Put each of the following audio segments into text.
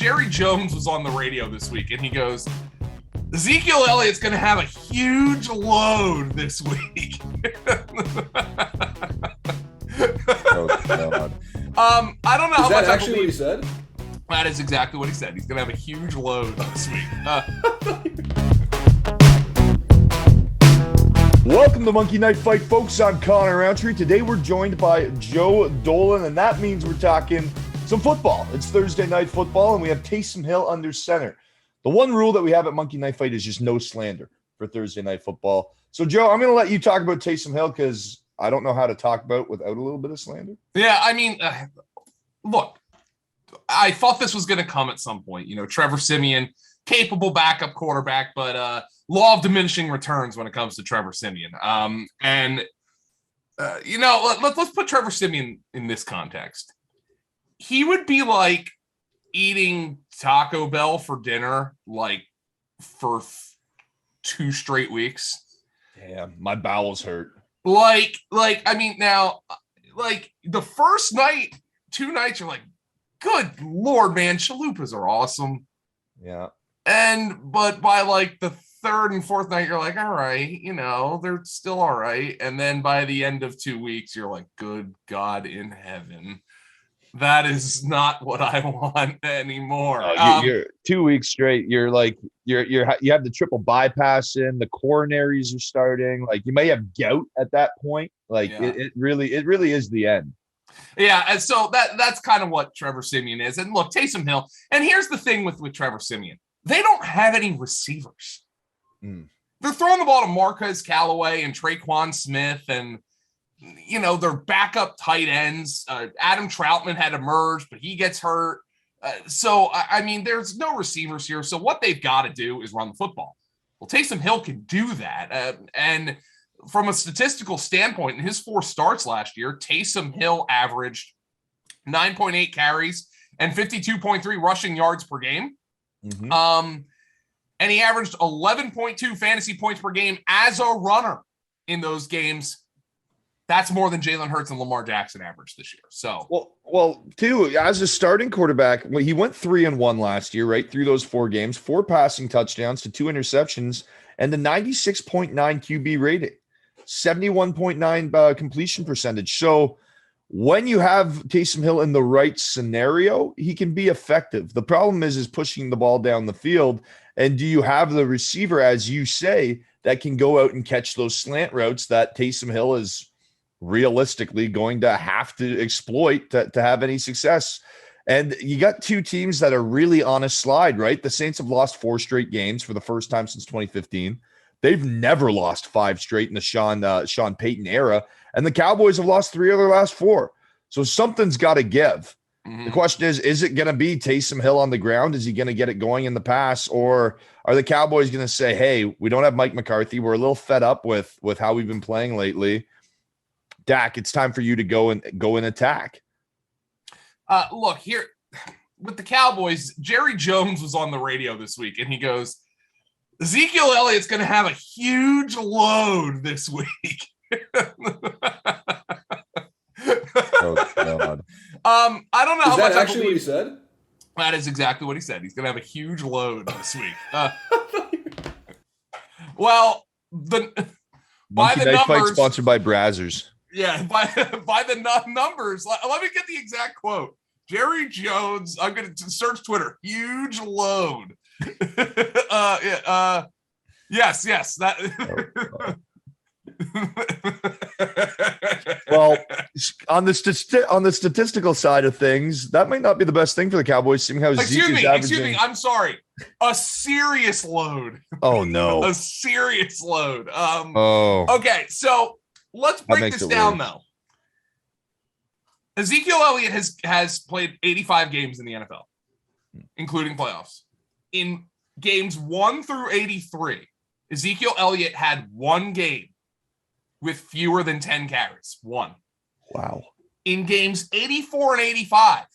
Jerry Jones was on the radio this week, and he goes, Ezekiel Elliott's going to have a huge load this week. Oh, God. I don't know how much actually what he said? That is exactly what he said. He's going to have a huge load this week. Welcome to Monkey Knife Fight, folks. I'm Connor Rowntree. Today we're joined by Joe Dolan, and that means we're talking some football. It's Thursday night football, and we have Taysom Hill under center. The one rule that we have at Monkey Knife Fight is just no slander for Thursday night football. So, Joe, I'm going to let you talk about Taysom Hill because I don't know how to talk about without a little bit of slander. Yeah, I mean, look, I thought this was going to come at some point. You know, Trevor Siemian, capable backup quarterback, but law of diminishing returns when it comes to Trevor Siemian. Let's put Trevor Siemian in this context. He would be like eating Taco Bell for dinner, like for 2 straight weeks. Damn, my bowels hurt. Like the first night, 2 nights, you're like, good Lord, man, chalupas are awesome. Yeah. But by like the 3rd and 4th night, you're like, all right, you know, they're still all right. And then by the end of 2 weeks, you're like, good God in heaven. That is not what I want anymore. You're 2 weeks straight. You're like, you have the triple bypass in, the coronaries are starting. Like you may have gout at that point. Like it really is the end. Yeah, and so that's kind of what Trevor Siemian is. And look, Taysom Hill. And here's the thing with Trevor Siemian: they don't have any receivers. They're throwing the ball to Marquez Callaway and Traquan Smith, and you know their backup tight ends. Adam Troutman had emerged, but he gets hurt. So I mean, there's no receivers here. So what they've got to do is run the football. Well, Taysom Hill can do that, and from a statistical standpoint, in his 4 starts last year, Taysom Hill averaged 9.8 carries and 52.3 rushing yards per game. And he averaged 11.2 fantasy points per game as a runner in those games. That's more than Jalen Hurts and Lamar Jackson averaged this year. So, well, too, as a starting quarterback, he went 3-1 last year, right? Through those 4 games, 4 passing touchdowns to 2 interceptions, and the 96.9 QB rating. 71.9 completion percentage. So when you have Taysom Hill in the right scenario, he can be effective. The problem is pushing the ball down the field. And do you have the receiver, as you say, that can go out and catch those slant routes that Taysom Hill is realistically going to have to exploit to have any success? And you got 2 teams that are really on a slide, right? The Saints have lost 4 straight games for the first time since 2015. They've never lost 5 straight in the Sean Payton era. And the Cowboys have lost 3 of their last 4. So something's got to give. The question is it going to be Taysom Hill on the ground? Is he going to get it going in the pass? Or are the Cowboys going to say, hey, we don't have Mike McCarthy. We're a little fed up with how we've been playing lately. Dak, it's time for you to go and attack. Look, here with the Cowboys, Jerry Jones was on the radio this week, and he goes, Ezekiel Elliott's going to have a huge load this week. Oh, God. I don't know how much actually what he said? That is exactly what he said. He's going to have a huge load this week. Well, by Monkey the Knife numbers, Fight sponsored by Brazzers. Yeah, by the numbers. Let me get the exact quote. Jerry Jones. I'm going to search Twitter. Huge load. Yes. That. Well, on the statistical side of things, that might not be the best thing for the Cowboys. Seeing how Excuse me. I'm sorry. A serious load. Oh no. A serious load. Oh. Okay, so let's break this down though. Ezekiel Elliott has played 85 games in the NFL, including playoffs. In games 1 through 83, Ezekiel Elliott had 1 game with fewer than 10 carries. 1. Wow. In games 84 and 85,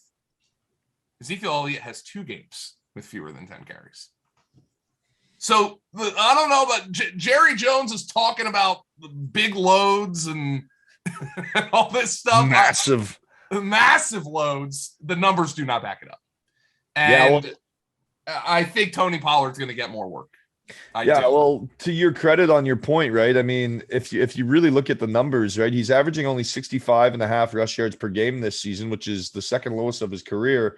Ezekiel Elliott has 2 games with fewer than 10 carries. So I don't know, but Jerry Jones is talking about big loads and all this stuff. Massive Massive loads. The numbers do not back it up. And I think Tony Pollard's going to get more work. Well, to your credit on your point, right? I mean, if you really look at the numbers, right, he's averaging only 65.5 rush yards per game this season, which is the second lowest of his career,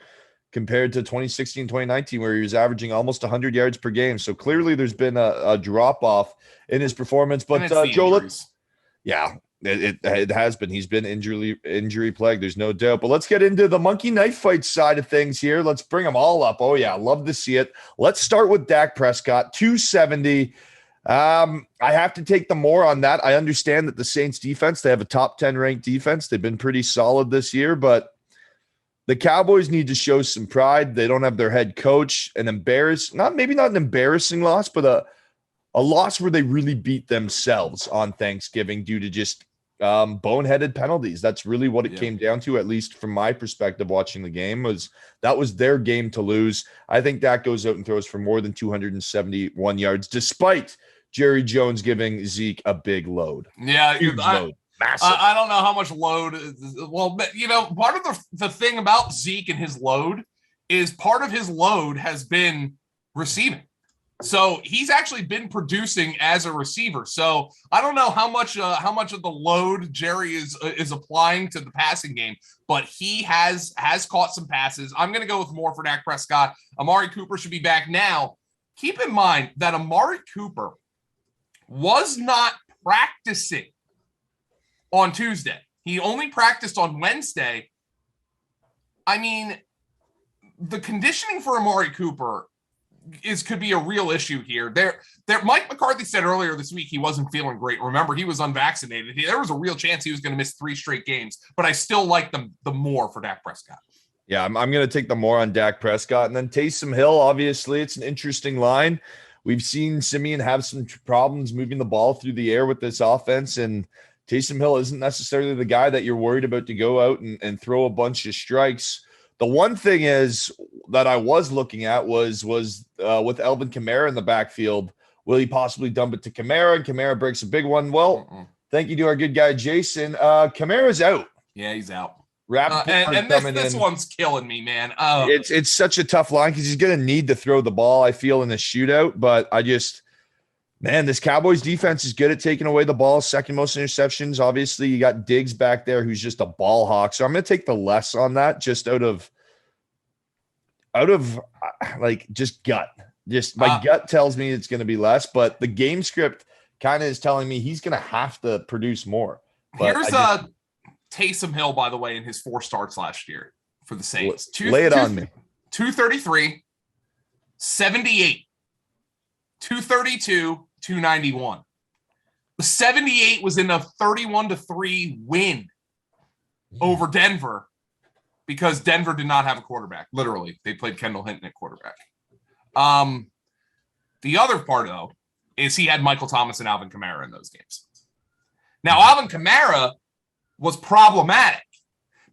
compared to 2016, 2019, where he was averaging almost 100 yards per game. So clearly there's been a drop off in his performance. But Joe, it has been. He's been injury plagued. There's no doubt. But let's get into the monkey knife fight side of things here. Let's bring them all up. Oh yeah, love to see it. Let's start with Dak Prescott, 270. I have to take the more on that. I understand that the Saints defense, they have a top 10 ranked defense. They've been pretty solid this year, but the Cowboys need to show some pride. They don't have their head coach. Maybe not an embarrassing loss, but a loss where they really beat themselves on Thanksgiving due to just boneheaded penalties. That's really what it came down to, at least from my perspective watching the game. That was their game to lose. I think Dak goes out and throws for more than 271 yards, despite Jerry Jones giving Zeke a big load. Yeah, huge load. Massive. I don't know how much load. Well, part of the thing about Zeke and his load is part of his load has been receiving. So he's actually been producing as a receiver. So I don't know how much of the load Jerry is applying to the passing game, but he has caught some passes. I'm going to go with more for Dak Prescott. Amari Cooper should be back now. Keep in mind that Amari Cooper was not practicing on Tuesday. He only practiced on Wednesday. I mean, the conditioning for Amari Cooper could be a real issue here. There, Mike McCarthy said earlier this week he wasn't feeling great. Remember, he was unvaccinated. There was a real chance he was going to miss 3 straight games, but I still like the more for Dak Prescott. Yeah, I'm going to take the more on Dak Prescott. And then Taysom Hill, obviously, it's an interesting line. We've seen Simeon have some problems moving the ball through the air with this offense, and Taysom Hill isn't necessarily the guy that you're worried about to go out and throw a bunch of strikes. The one thing is that I was looking at was with Alvin Kamara in the backfield. Will he possibly dump it to Kamara? And Kamara breaks a big one. Well, thank you to our good guy, Jason. Kamara's out. Yeah, he's out. And this one's killing me, man. It's such a tough line because he's going to need to throw the ball, I feel, in the shootout. But this Cowboys defense is good at taking away the ball. Second most interceptions. Obviously, you got Diggs back there who's just a ball hawk. So I'm going to take the less on that just out of just gut. Just my gut tells me it's going to be less, but the game script kind of is telling me he's going to have to produce more. But here's Taysom Hill, by the way, in his 4 starts last year for the Saints. Lay it on me. 233, 78, 232, 291. The 78 was in a 31-3 win over Denver because Denver did not have a quarterback. Literally, they played Kendall Hinton at quarterback. The other part, though, is he had Michael Thomas and Alvin Kamara in those games. Now, Alvin Kamara was problematic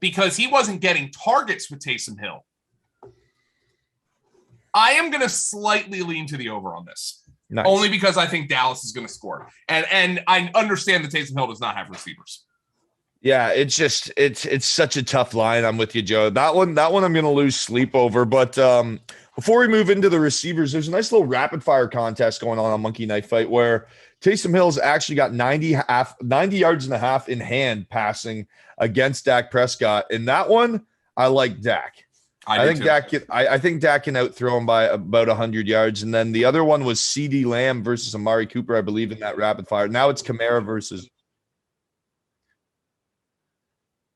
because he wasn't getting targets with Taysom Hill. I am going to slightly lean to the over on this. Nice. Only because I think Dallas is going to score. And I understand that Taysom Hill does not have receivers. Yeah, it's such a tough line. I'm with you, Joe. That one I'm going to lose sleep over. But before we move into the receivers, there's a nice little rapid fire contest going on Monkey Knife Fight where Taysom Hill's actually got 90 yards and a half in hand passing against Dak Prescott. In that one, I like Dak. I think Dak can outthrow him by about 100 yards. And then the other one was CeeDee Lamb versus Amari Cooper, I believe, in that rapid fire. Now it's Kamara versus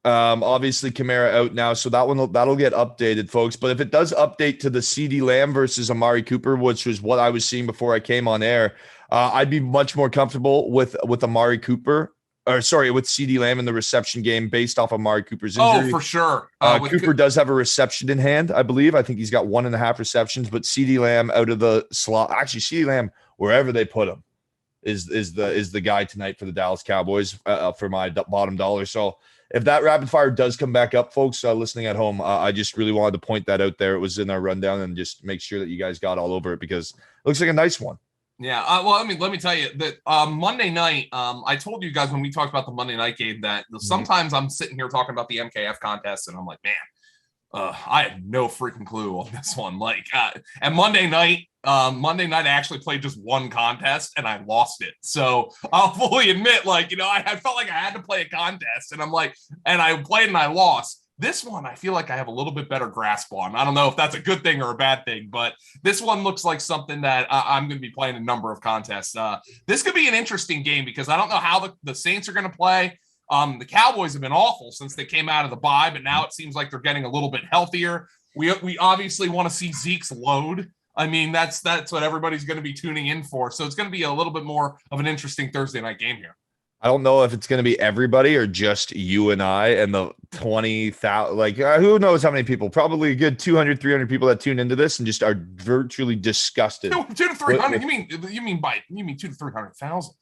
obviously Kamara out now, so that'll get updated, folks. But if it does update to the CeeDee Lamb versus Amari Cooper, which was what I was seeing before I came on air, I'd be much more comfortable with Amari Cooper. With CeeDee Lamb in the reception game based off of Amari Cooper's injury. Oh, for sure. Cooper does have a reception in hand, I believe. I think he's got 1.5 receptions, but CeeDee Lamb out of the slot. Actually, CeeDee Lamb, wherever they put him, is the guy tonight for the Dallas Cowboys for my bottom dollar. So if that rapid fire does come back up, folks listening at home, I just really wanted to point that out there. It was in our rundown and just make sure that you guys got all over it because it looks like a nice one. Yeah, let me tell you that Monday night, I told you guys when we talked about the Monday night game that sometimes I'm sitting here talking about the MKF contest and I'm like, man, I had no freaking clue on this one. Like, and Monday night, I actually played just one contest and I lost it. So I'll fully admit, like, I felt like I had to play a contest, and I'm like, and I played and I lost. This one, I feel like I have a little bit better grasp on. I don't know if that's a good thing or a bad thing, but this one looks like something that I'm going to be playing a number of contests. This could be an interesting game because I don't know how the Saints are going to play. The Cowboys have been awful since they came out of the bye, but now it seems like they're getting a little bit healthier. We obviously want to see Zeke's load. I mean, that's what everybody's going to be tuning in for. So it's going to be a little bit more of an interesting Thursday night game here. I don't know if it's going to be everybody or just you and I and the 20,000, like who knows how many people, probably a good 200, 300 people that tune into this and just are virtually disgusted. 2 to 300. You mean 2 to 300,000.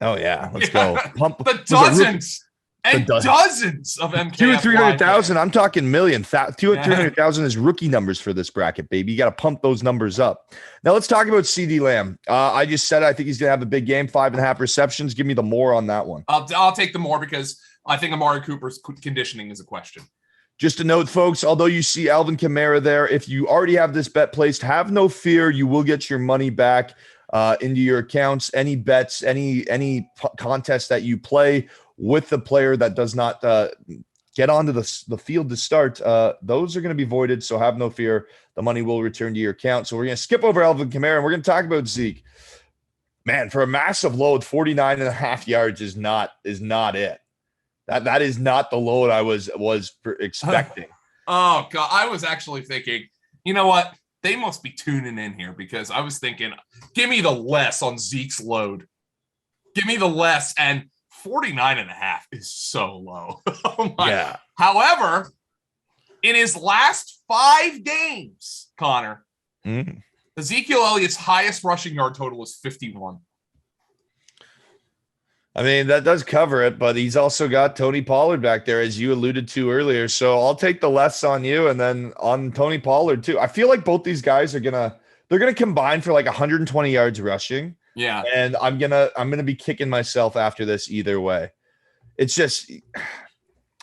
Oh yeah. Let's go. Pump the dozens. And dozens of MKF. 200,000 or 300,000. I'm talking million. 200,000 is rookie numbers for this bracket, baby. You got to pump those numbers up. Now let's talk about CD Lamb. I just said I think he's going to have a big game, 5.5 receptions. Give me the more on that one. I'll take the more because I think Amari Cooper's conditioning is a question. Just a note, folks, although you see Alvin Kamara there, if you already have this bet placed, have no fear. You will get your money back into your accounts. Any bets, any contest that you play with the player that does not get onto the field to start, those are going to be voided. So have no fear. The money will return to your account. So we're going to skip over Alvin Kamara and we're going to talk about Zeke. Man, for a massive load, 49.5 yards is not it. That is not the load I was expecting. Oh God, I was actually thinking, you know what? They must be tuning in here because I was thinking, give me the less on Zeke's load. Give me the less. And 49.5 is so low. Oh my. Yeah. However, in his last 5 games, Connor, Ezekiel Elliott's highest rushing yard total is 51. I mean, that does cover it, but he's also got Tony Pollard back there, as you alluded to earlier. So I'll take the less on you and then on Tony Pollard too. I feel like both these guys are they're gonna combine for like 120 yards rushing. Yeah. And I'm gonna be kicking myself after this either way. It's just,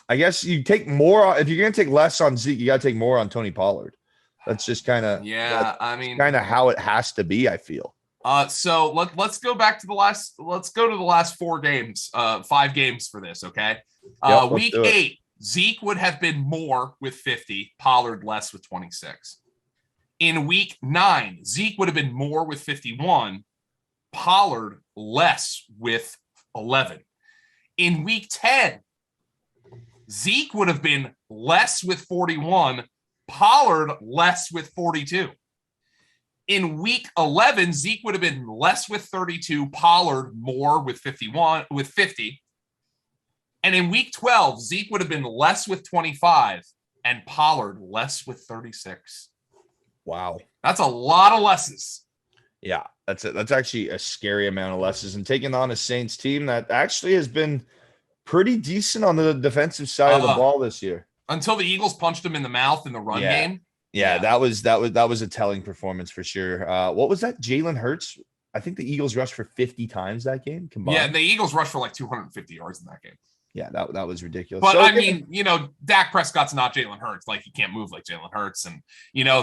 I guess you take more if you're gonna take less on Zeke, you gotta take more on Tony Pollard. That's just kind of kind of how it has to be, I feel. So let's go back to the last 4 games, 5 games for this, okay? Week 8, Zeke would have been more with 50, Pollard less with 26. In week 9, Zeke would have been more with 51, Pollard less with 11. In week 10, Zeke would have been less with 41, Pollard less with 42. In week 11, Zeke would have been less with 32, Pollard more with 50. And in week 12, Zeke would have been less with 25 and Pollard less with 36. Wow. That's a lot of lesses. Yeah, that's actually a scary amount of losses, and taking on a Saints team that actually has been pretty decent on the defensive side of the ball this year. Until the Eagles punched him in the mouth in the run game. Yeah, that was a telling performance for sure. What was that? Jalen Hurts. I think the Eagles rushed for 50 times that game combined. Yeah, the Eagles rushed for like 250 yards in that game. Yeah, that was ridiculous. But I mean, Dak Prescott's not Jalen Hurts. Like, he can't move like Jalen Hurts. And,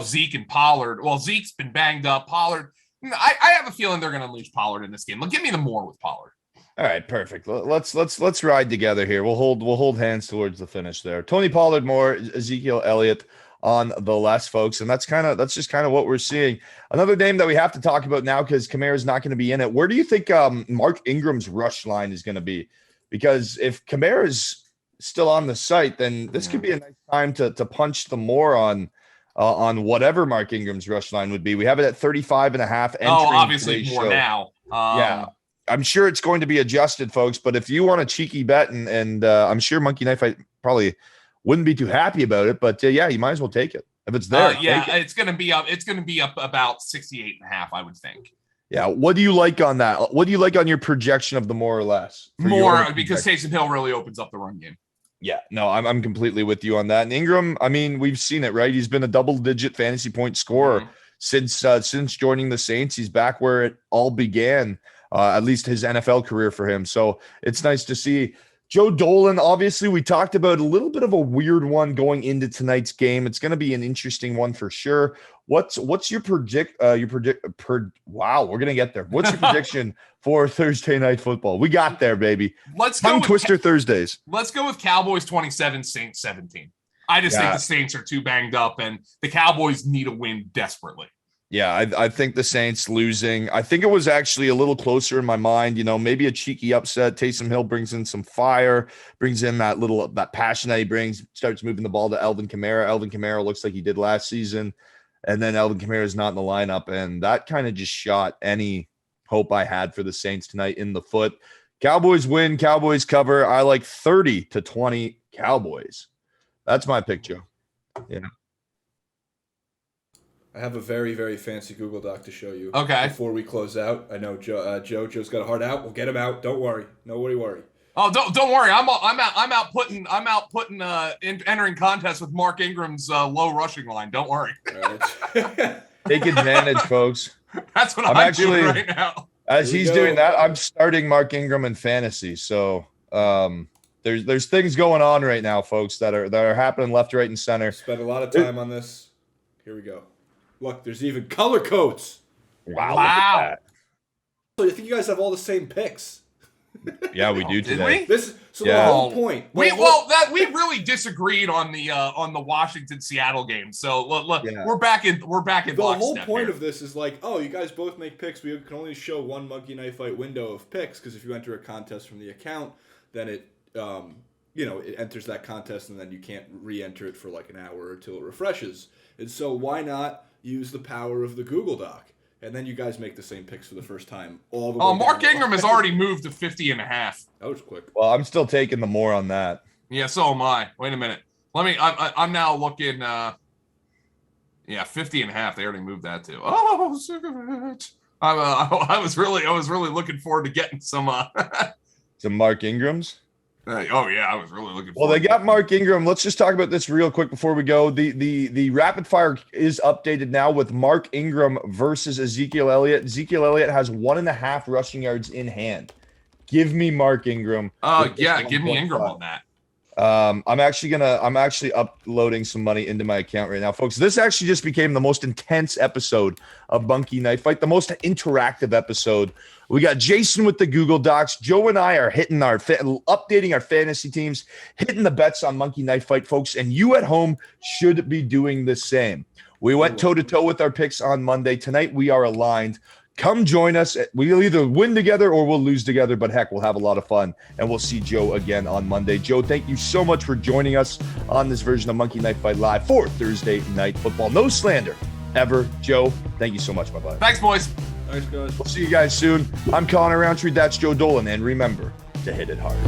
Zeke and Pollard. Well, Zeke's been banged up. Pollard, I have a feeling they're going to unleash Pollard in this game. Give me the more with Pollard. All right, perfect. Let's ride together here. We'll hold hands towards the finish there. Tony Pollard more, Ezekiel Elliott on the less, folks, and that's just kind of what we're seeing. Another name that we have to talk about now because Kamara's not going to be in it. Where do you think Mark Ingram's rush line is going to be? Because if Kamara's still on the site, then this could be a nice time to punch the more on whatever Mark Ingram's rush line would be. We have it at 35.5. Obviously more show. Now. Yeah. I'm sure it's going to be adjusted, folks, but if you want a cheeky bet, and I'm sure Monkey Knife I probably wouldn't be too happy about it, but you might as well take it. If it's there, it's going to be up about 68.5, I would think. Yeah. What do you like on that? What do you like on your projection of the more or less? More because Taysom Hill really opens up the run game. Yeah, no, I'm completely with you on that. And Ingram, I mean, we've seen it, right? He's been a double-digit fantasy point scorer since joining the Saints. He's back where it all began, at least his NFL career for him. So it's nice to see. Joe Dolan, obviously, we talked about a little bit of a weird one going into tonight's game. It's going to be an interesting one for sure. What's your wow, we're going to get there. What's your prediction for Thursday night football? We got there, baby. Let's go Tongue with Twister Thursdays. Let's go with Cowboys 27, Saints 17. I just think the Saints are too banged up, and the Cowboys need a win desperately. Yeah, I think the Saints losing. I think it was actually a little closer in my mind. You know, maybe a cheeky upset. Taysom Hill brings in some fire, brings in that passion that he brings, starts moving the ball to Alvin Kamara. Alvin Kamara looks like he did last season, and then Alvin Kamara is not in the lineup, and that kind of just shot any hope I had for the Saints tonight in the foot. Cowboys win, Cowboys cover. I like 30-20 Cowboys. That's my pick, Joe. Yeah. I have a very, very fancy Google Doc to show you. Okay. Before we close out, I know Joe's got a hard out. We'll get him out. Don't worry. Nobody worry. Oh, don't worry. I'm entering contests with Mark Ingram's low rushing line. Don't worry. Take advantage, folks. That's what I'm doing right now. As he's doing that, I'm starting Mark Ingram in fantasy. So there's things going on right now, folks, that are happening left, right, and center. Spent a lot of time on this. Here we go. Look, there's even color codes. Wow. Look at that. So I think you guys have all the same picks. Yeah, we do today. The whole point. We really disagreed on the Washington Seattle game. So look, we're back in. The whole point of this is like, oh, you guys both make picks. We can only show one Monkey Knife Fight window of picks because if you enter a contest from the account, then it it enters that contest and then you can't re-enter it for like an hour until it refreshes. And so why not use the power of the Google Doc? And then you guys make the same picks for the first time. All the way Mark Ingram has already moved to 50.5. That was quick. Well, I'm still taking the more on that. Yeah, so am I. Wait a minute. I'm now looking. 50.5. They already moved that to. Oh, sick of it. I was really looking forward to getting some Mark Ingrams. I was really looking forward. Well, they got Mark Ingram. Let's just talk about this real quick before we go. The rapid fire is updated now with Mark Ingram versus Ezekiel Elliott. Ezekiel Elliott has 1.5 rushing yards in hand. Give me Mark Ingram. Give me Ingram on that. I'm actually uploading some money into my account right now, folks. This actually just became the most intense episode of Monkey Knife Fight, the most interactive episode. We got Jason with the Google Docs. Joe and I are updating our fantasy teams, hitting the bets on Monkey Knife Fight, folks, and you at home should be doing the same. We went toe-to-toe with our picks on Monday. Tonight, we are aligned. Come join us. We'll either win together or we'll lose together, but heck, we'll have a lot of fun, and we'll see Joe again on Monday. Joe, thank you so much for joining us on this version of Monkey Knife Fight Live for Thursday Night Football. No slander ever. Joe, thank you so much. Bye-bye. Thanks, boys. Thanks, guys. We'll see you guys soon. I'm Connor Rowntree. That's Joe Dolan, and remember to hit it hard.